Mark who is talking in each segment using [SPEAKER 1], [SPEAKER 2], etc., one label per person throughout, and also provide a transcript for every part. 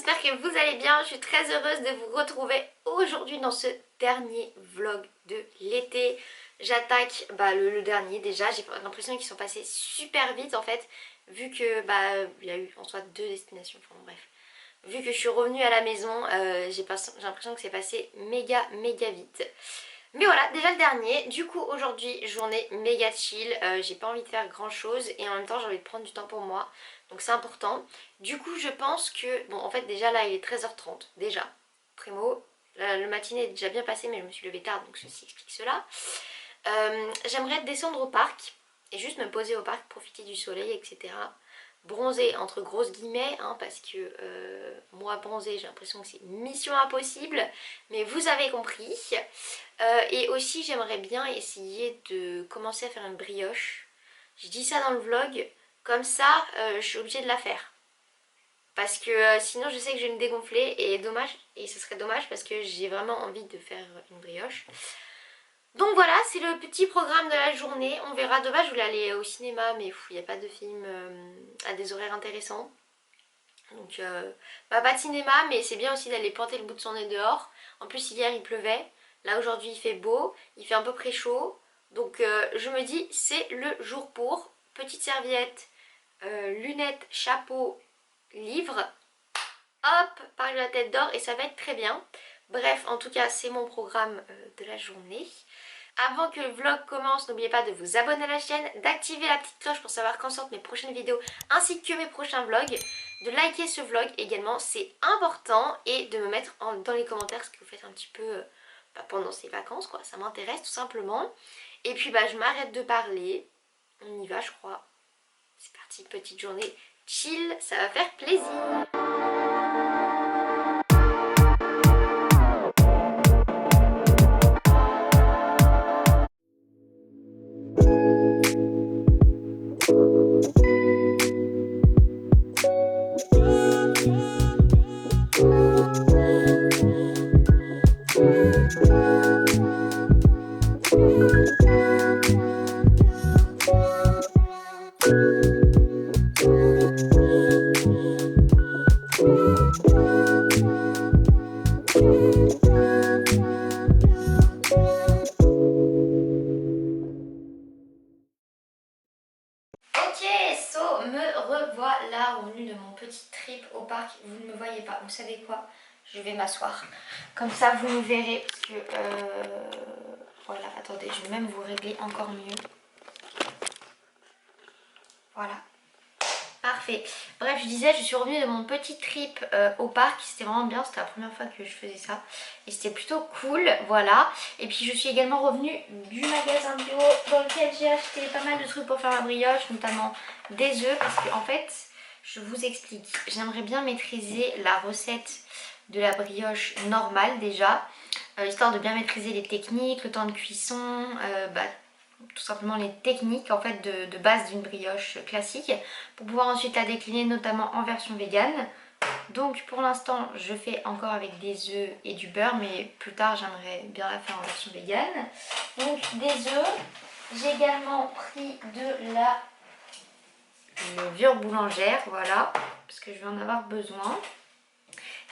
[SPEAKER 1] j'espère que vous allez bien. Je suis très heureuse de vous retrouver aujourd'hui dans ce dernier vlog de l'été. J'attaque le dernier déjà, j'ai l'impression qu'ils sont passés super vite en fait, vu que il y a eu en soi 2 destinations, enfin bref. Vu que je suis revenue à la maison, j'ai l'impression que c'est passé méga vite. Mais voilà, déjà le dernier. Du coup aujourd'hui, journée méga chill, j'ai pas envie de faire grand chose et en même temps j'ai envie de prendre du temps pour moi. Donc c'est important. Du coup je pense que, bon en fait déjà là il est 13h30, déjà, primo. Le matinée est déjà bien passé mais je me suis levée tard donc ceci explique cela. J'aimerais descendre au parc et juste me poser au parc, profiter du soleil, etc. Bronzer entre grosses guillemets, hein, parce que moi bronzer j'ai l'impression que c'est mission impossible, mais vous avez compris. Et aussi j'aimerais bien essayer de commencer à faire une brioche. Je dis ça dans le vlog, comme ça je suis obligée de la faire. Parce que sinon je sais que je vais me dégonfler et dommage, et ce serait dommage parce que j'ai vraiment envie de faire une brioche. Donc voilà, c'est le petit programme de la journée. On verra. Demain je voulais aller au cinéma mais il n'y a pas de film à des horaires intéressants. Donc pas de cinéma, mais c'est bien aussi d'aller planter le bout de son nez dehors. En plus hier il pleuvait, là aujourd'hui il fait beau, il fait un peu pré-chaud. Donc je me dis c'est le jour pour. Petite serviette, lunettes, chapeau, livre. Hop, parle de la tête d'or et ça va être très bien. Bref, en tout cas c'est mon programme de la journée. Avant que le vlog commence, n'oubliez pas de vous abonner à la chaîne, d'activer la petite cloche pour savoir quand sortent mes prochaines vidéos ainsi que mes prochains vlogs, de liker ce vlog également, c'est important, et de me mettre dans les commentaires ce que vous faites un petit peu pendant ces vacances, quoi, ça m'intéresse tout simplement. Et puis je m'arrête de parler, on y va je crois. C'est parti, petite journée chill, ça va faire plaisir. Me revoilà au menu de mon petit trip au parc. Vous ne me voyez pas, vous savez quoi? Je vais m'asseoir. Comme ça vous me verrez. Parce que voilà, attendez, je vais même vous régler encore mieux. Voilà. Parfait. Bref, je disais, je suis revenue de mon petit trip au parc. C'était vraiment bien, c'était la première fois que je faisais ça. Et c'était plutôt cool, voilà. Et puis je suis également revenue du magasin bio dans lequel j'ai acheté pas mal de trucs pour faire ma brioche, notamment des œufs. Parce que en fait, je vous explique, j'aimerais bien maîtriser la recette de la brioche normale déjà. Histoire de bien maîtriser les techniques, le temps de cuisson, tout simplement les techniques en fait de base d'une brioche classique, pour pouvoir ensuite la décliner notamment en version végane. Donc pour l'instant je fais encore avec des œufs et du beurre, mais plus tard j'aimerais bien la faire en version végane. Donc des œufs, j'ai également pris de la levure boulangère, voilà, parce que je vais en avoir besoin.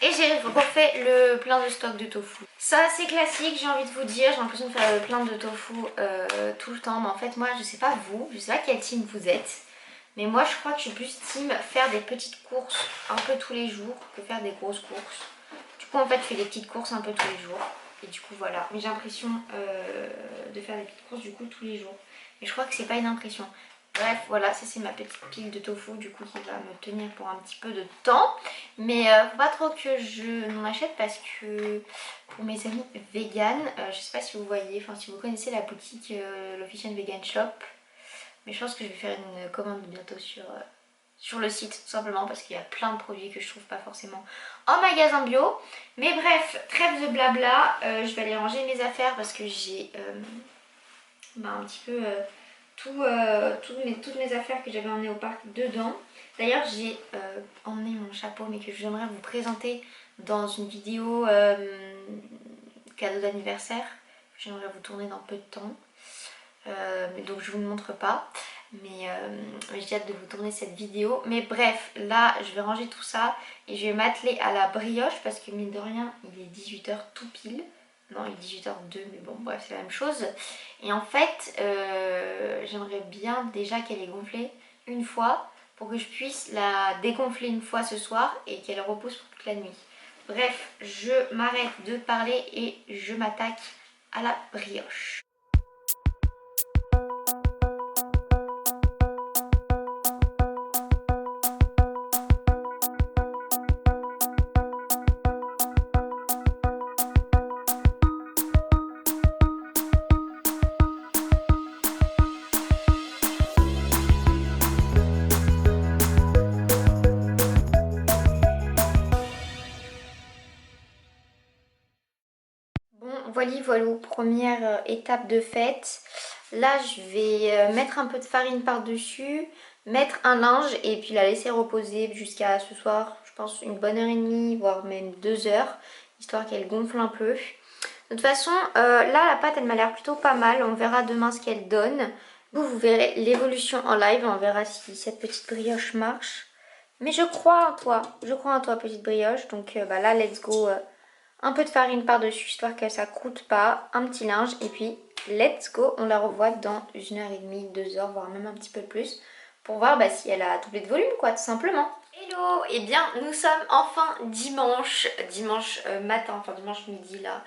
[SPEAKER 1] Et j'ai refait le plein de stock de tofu. Ça c'est classique, j'ai envie de vous dire, j'ai l'impression de faire le plein de tofu tout le temps. Mais en fait moi je sais pas vous, je sais pas quel team vous êtes. Mais moi je crois que je suis plus team faire des petites courses un peu tous les jours que faire des grosses courses. Du coup en fait je fais des petites courses un peu tous les jours. Et du coup voilà, mais j'ai l'impression de faire des petites courses du coup tous les jours. Mais je crois que c'est pas une impression. Bref, voilà, ça c'est ma petite pile de tofu du coup qui va me tenir pour un petit peu de temps. Mais faut pas trop que je n'en achète parce que pour mes amis vegan, je sais pas si vous voyez, enfin si vous connaissez la boutique l'Official Vegan Shop. Mais je pense que je vais faire une commande bientôt sur le site tout simplement parce qu'il y a plein de produits que je trouve pas forcément en magasin bio. Mais bref, trêve de blabla, je vais aller ranger mes affaires parce que j'ai un petit peu toutes mes affaires que j'avais emmenées au parc dedans. D'ailleurs j'ai emmené mon chapeau mais que j'aimerais vous présenter dans une vidéo cadeau d'anniversaire. J'aimerais vous tourner dans peu de temps. Mais donc je vous le montre pas. Mais j'ai hâte de vous tourner cette vidéo. Mais bref, là je vais ranger tout ça et je vais m'atteler à la brioche parce que mine de rien il est 18h tout pile. Non, il est 18h02, mais bon bref c'est la même chose. Et en fait j'aimerais bien déjà qu'elle ait gonflé une fois pour que je puisse la dégonfler une fois ce soir et qu'elle repose pour toute la nuit. Bref, je m'arrête de parler et je m'attaque à la brioche. Voilà, première étape de fête. Là je vais mettre un peu de farine par dessus, mettre un linge et puis la laisser reposer jusqu'à ce soir, je pense une bonne heure et demie voire même 2 heures, histoire qu'elle gonfle un peu. De toute façon là la pâte elle m'a l'air plutôt pas mal, on verra demain ce qu'elle donne. Vous verrez l'évolution en live, on verra si cette petite brioche marche. Mais je crois en toi petite brioche, donc là let's go. Un peu de farine par-dessus histoire que ça croûte pas, un petit linge et puis let's go, on la revoit dans 1h30, 2 heures, voire même un petit peu plus pour voir si elle a doublé de volume quoi, tout simplement. Hello, et bien nous sommes enfin dimanche matin, enfin dimanche midi là.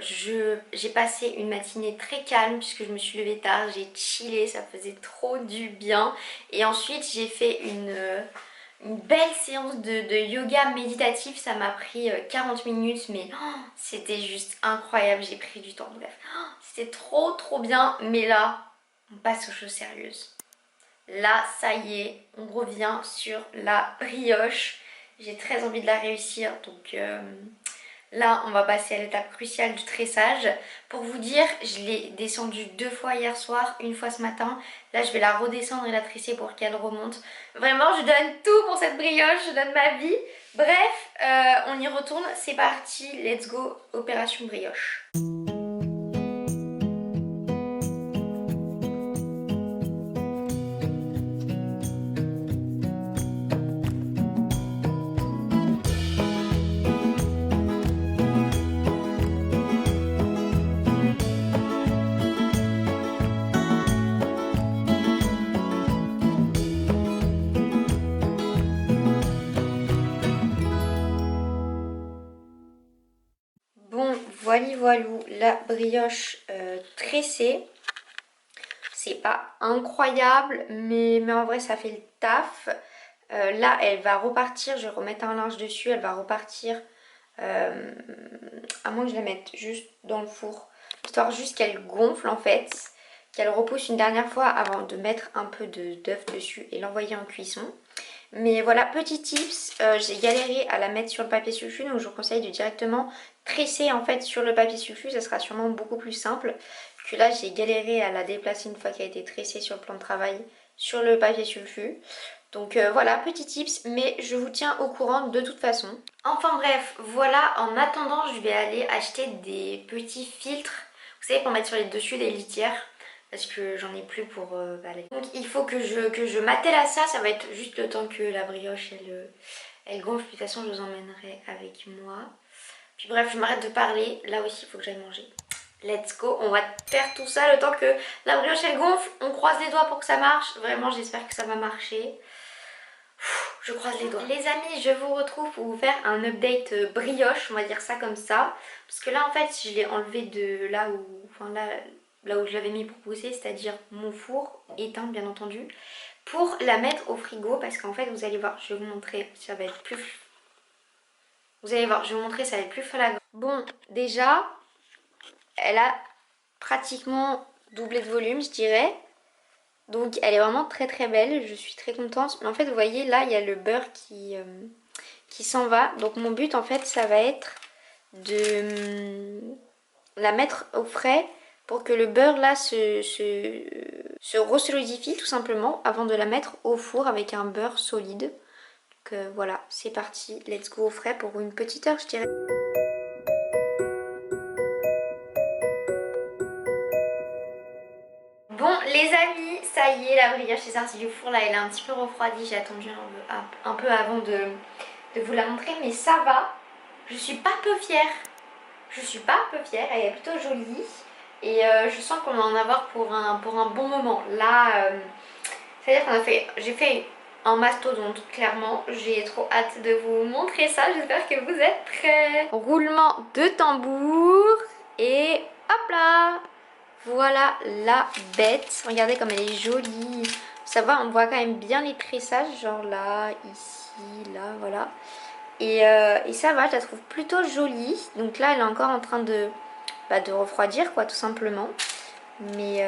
[SPEAKER 1] J'ai passé une matinée très calme puisque je me suis levée tard, j'ai chillé, ça faisait trop du bien. Et ensuite j'ai fait une belle séance de yoga méditatif, ça m'a pris 40 minutes mais c'était juste incroyable, j'ai pris du temps, bref. C'était trop bien, mais là on passe aux choses sérieuses. Là ça y est, on revient sur la brioche, j'ai très envie de la réussir donc là on va passer à l'étape cruciale du tressage. Pour vous dire, je l'ai descendue 2 fois hier soir, une fois ce matin. Là je vais la redescendre et la tresser pour qu'elle remonte. Vraiment je donne tout pour cette brioche, je donne ma vie. Bref, on y retourne, c'est parti, let's go, opération brioche. Bon, voilou, la brioche tressée. C'est pas incroyable, mais en vrai ça fait le taf. Là, elle va repartir, je vais remettre un linge dessus, elle va repartir, à moins que je la mette juste dans le four, histoire juste qu'elle gonfle en fait, qu'elle repousse une dernière fois avant de mettre un peu d'œuf dessus et l'envoyer en cuisson. Mais voilà, petit tips, j'ai galéré à la mettre sur le papier sulfu, donc je vous conseille de directement tresser en fait sur le papier sulfu, ça sera sûrement beaucoup plus simple que là j'ai galéré à la déplacer une fois qu'elle a été tressée sur le plan de travail sur le papier sulfu. Donc voilà, petit tips, mais je vous tiens au courant de toute façon. Enfin bref, voilà, en attendant je vais aller acheter des petits filtres, vous savez, pour mettre sur les dessus des litières, parce que j'en ai plus pour balayer. Donc il faut que je m'attelle à ça, ça va être juste le temps que la brioche elle gonfle, de toute façon je vous emmènerai avec moi. Puis bref, je m'arrête de parler, là aussi il faut que j'aille manger. Let's go, on va faire tout ça le temps que la brioche elle gonfle, on croise les doigts pour que ça marche, vraiment j'espère que ça va marcher. Je croise les doigts. Les amis, je vous retrouve pour vous faire un update brioche, on va dire ça comme ça. Parce que là en fait je l'ai enlevé de là où, enfin là où je l'avais mis pour pousser, c'est-à-dire mon four éteint bien entendu, pour la mettre au frigo parce qu'en fait vous allez voir, je vais vous montrer, ça va être plus... Vous allez voir, je vais vous montrer, ça va être plus flagrant. Bon, déjà, elle a pratiquement doublé de volume je dirais. Donc elle est vraiment très belle, je suis très contente. Mais en fait vous voyez là il y a le beurre qui s'en va. Donc mon but en fait ça va être de la mettre au frais pour que le beurre là se resolidifie tout simplement avant de la mettre au four avec un beurre solide. Donc voilà, c'est parti, let's go au frais pour une petite heure je dirais. Bon les amis, ça y est, la brioche est sortie du four. Là, elle est un petit peu refroidie. J'ai attendu un peu avant de vous la montrer. Mais ça va. Je suis pas peu fière. Je suis pas peu fière. Elle est plutôt jolie. Et je sens qu'on va en avoir pour un bon moment. Là, c'est-à-dire j'ai fait un mastodonte, clairement. J'ai trop hâte de vous montrer ça. J'espère que vous êtes prêts. Roulement de tambour. Et hop là! Voilà la bête. Regardez comme elle est jolie. Ça va, on voit quand même bien les tressages. Genre là, ici, là, voilà. Et ça va, je la trouve plutôt jolie. Donc là, elle est encore en train de refroidir, quoi, tout simplement. Mais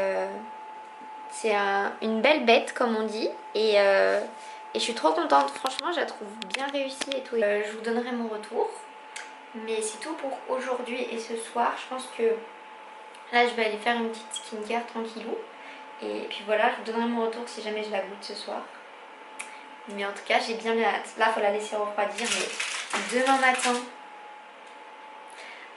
[SPEAKER 1] c'est une belle bête, comme on dit. Et je suis trop contente. Franchement, je la trouve bien réussie et tout. Je vous donnerai mon retour. Mais c'est tout pour aujourd'hui et ce soir. Je pense que là, je vais aller faire une petite skincare tranquillou. Et puis voilà, je vous donnerai mon retour si jamais je la goûte ce soir. Mais en tout cas, j'ai bien hâte. Là, il faut la laisser refroidir. Mais demain matin...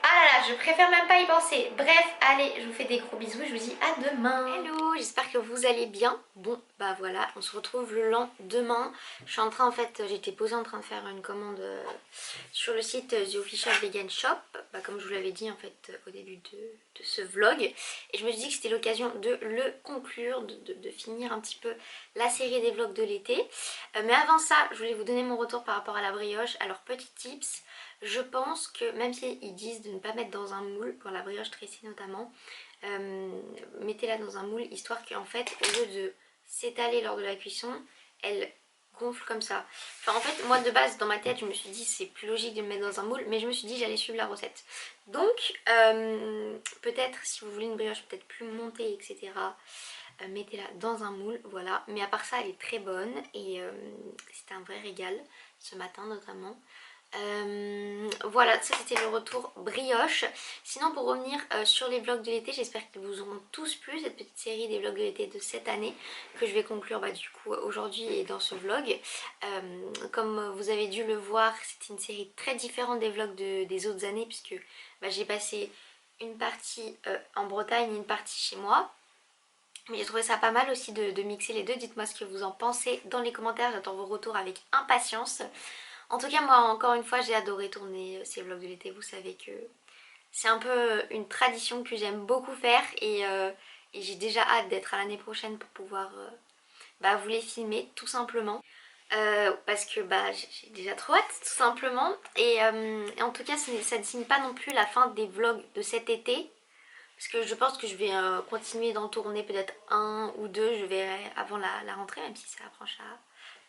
[SPEAKER 1] Ah là là, je préfère même pas y penser. Bref, allez, je vous fais des gros bisous. Je vous dis à demain. Hello, j'espère que vous allez bien. Bon, bah voilà, on se retrouve le lendemain. Je suis en train, en fait, j'étais posée en train de faire une commande sur le site The Official Vegan Shop. Bah, comme je vous l'avais dit, en fait, au début de ce vlog. Et je me suis dit que c'était l'occasion de le conclure, de finir un petit peu la série des vlogs de l'été. Mais avant ça, je voulais vous donner mon retour par rapport à la brioche. Alors, petit tips. Je pense que même s'ils disent de ne pas mettre dans un moule, pour la brioche tressée notamment, mettez-la dans un moule histoire qu'en fait au lieu de s'étaler lors de la cuisson, elle gonfle comme ça. Enfin en fait moi de base dans ma tête je me suis dit c'est plus logique de le mettre dans un moule, mais je me suis dit j'allais suivre la recette. Donc peut-être si vous voulez une brioche peut-être plus montée etc. Mettez-la dans un moule, voilà. Mais à part ça elle est très bonne et c'était un vrai régal ce matin notamment. Voilà, ça c'était le retour brioche. Sinon pour revenir sur les vlogs de l'été, j'espère qu'ils vous auront tous plu, cette petite série des vlogs de l'été de cette année que je vais conclure du coup aujourd'hui et dans ce vlog. Comme vous avez dû le voir, c'est une série très différente des vlogs des autres années puisque j'ai passé une partie en Bretagne et une partie chez moi. Mais j'ai trouvé ça pas mal aussi de mixer les deux. Dites-moi ce que vous en pensez dans les commentaires, j'attends vos retours avec impatience. En tout cas moi encore une fois j'ai adoré tourner ces vlogs de l'été, vous savez que c'est un peu une tradition que j'aime beaucoup faire et j'ai déjà hâte d'être à l'année prochaine pour pouvoir vous les filmer tout simplement. Parce que j'ai déjà trop hâte tout simplement et en tout cas ça ne signe pas non plus la fin des vlogs de cet été. Parce que je pense que je vais continuer d'en tourner peut-être un ou deux, je verrai avant la rentrée même si ça approche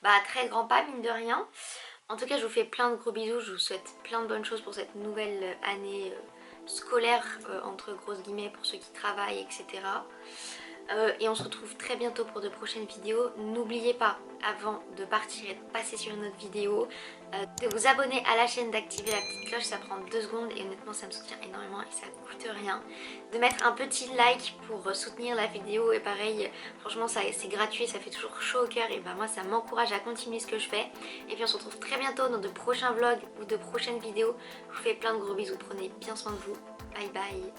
[SPEAKER 1] à très grands pas mine de rien. En tout cas je vous fais plein de gros bisous, je vous souhaite plein de bonnes choses pour cette nouvelle année scolaire entre grosses guillemets pour ceux qui travaillent etc. Et on se retrouve très bientôt pour de prochaines vidéos. N'oubliez pas avant de partir et de passer sur une autre vidéo de vous abonner à la chaîne, d'activer la petite cloche, ça prend 2 secondes et honnêtement ça me soutient énormément et ça coûte rien. De mettre un petit like pour soutenir la vidéo et pareil franchement c'est gratuit, ça fait toujours chaud au cœur et moi ça m'encourage à continuer ce que je fais. Et puis on se retrouve très bientôt dans de prochains vlogs ou de prochaines vidéos. Je vous fais plein de gros bisous, prenez bien soin de vous, bye bye.